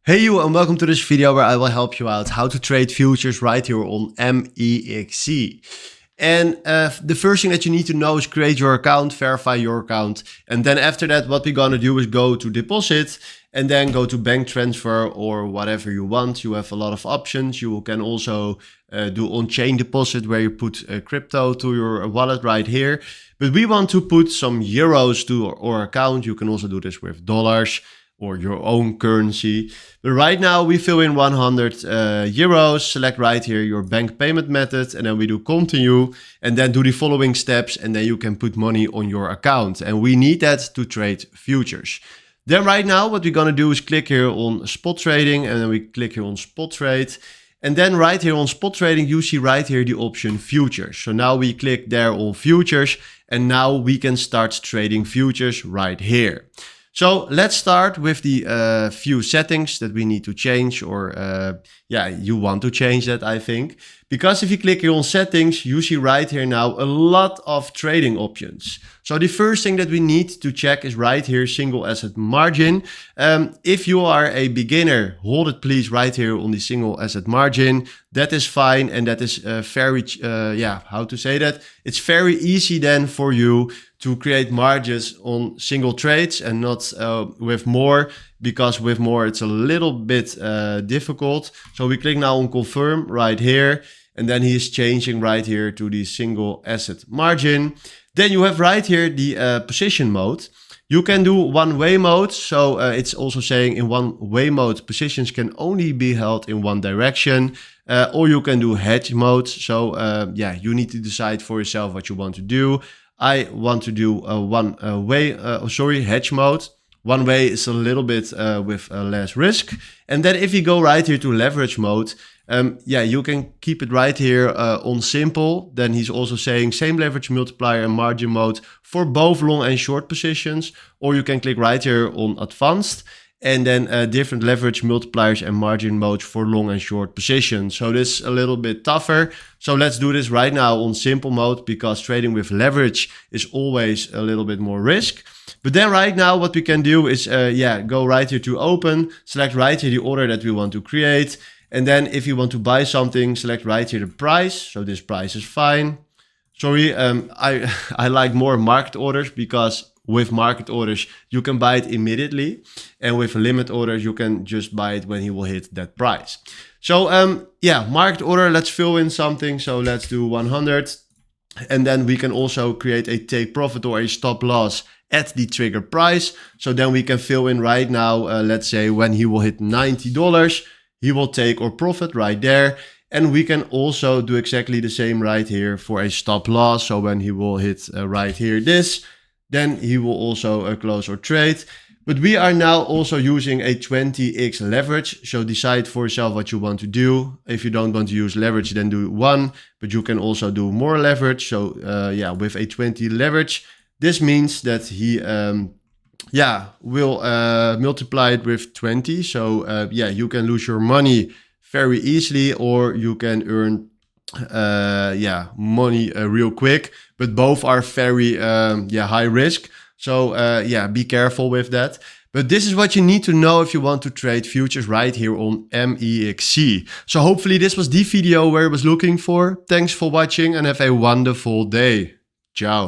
Hey you, and welcome to this video where I will help you out how to trade futures right here on MEXC. And the first thing that you need to know is create your account, verify your account. And then after that, what we're going to do is go to deposit and then go to bank transfer or whatever you want. You have a lot of options. You can also do on-chain deposit where you put crypto to your wallet right here. But we want to put some euros to our account. You can also do this with dollars or your own currency. But right now we fill in 100 euros, select right here your bank payment method, and then we do continue and then do the following steps, and then you can put money on your account. And we need that to trade futures. Then right now what we're gonna do is click here on spot trading, and then we click here on spot trade. And then right here on spot trading, you see right here the option futures. So now we click there on futures, and now we can start trading futures right here. So let's start with the few settings that we need to change, or you want to change that, I think. Because if you click here on settings, you see right here now a lot of trading options. So the first thing that we need to check is right here, single asset margin. If you are a beginner, hold it please right here on the single asset margin. That is fine, and that is very, how to say that? It's very easy then for you to create margins on single trades and not with more, because with more it's a little bit difficult. So we click now on confirm right here, and then he is changing right here to the single asset margin. Then you have right here the position mode. You can do one-way mode, so it's also saying in one-way mode positions can only be held in one direction, or you can do hedge mode. So you need to decide for yourself what you want to do. I want to do hedge mode. One way is a little bit with less risk. And then if you go right here to leverage mode, you can keep it right here on simple. Then he's also saying same leverage multiplier and margin mode for both long and short positions. Or you can click right here on advanced, and then different leverage multipliers and margin modes for long and short positions. So this is a little bit tougher. So let's do this right now on simple mode, because trading with leverage is always a little bit more risk. But then right now what we can do is go right here to open, select right here the order that we want to create. And then if you want to buy something, select right here the price. So this price is fine. Sorry, I like more market orders, because with market orders, you can buy it immediately. And with limit orders, you can just buy it when he will hit that price. So market order, let's fill in something. So let's do 100. And then we can also create a take profit or a stop loss at the trigger price. So then we can fill in right now, let's say when he will hit $90, he will take our profit right there. And we can also do exactly the same right here for a stop loss. So when he will hit right here this, then he will also close our trade. But we are now also using a 20x leverage. So decide for yourself what you want to do. If you don't want to use leverage, then do 1. But you can also do more leverage. So with a 20 leverage, this means that he will multiply it with 20. So you can lose your money very easily, or you can earn money real quick, but both are very high risk. So be careful with that. But this is what you need to know if you want to trade futures right here on MEXC. So hopefully this was the video where I was looking for. Thanks for watching and have a wonderful day. Ciao.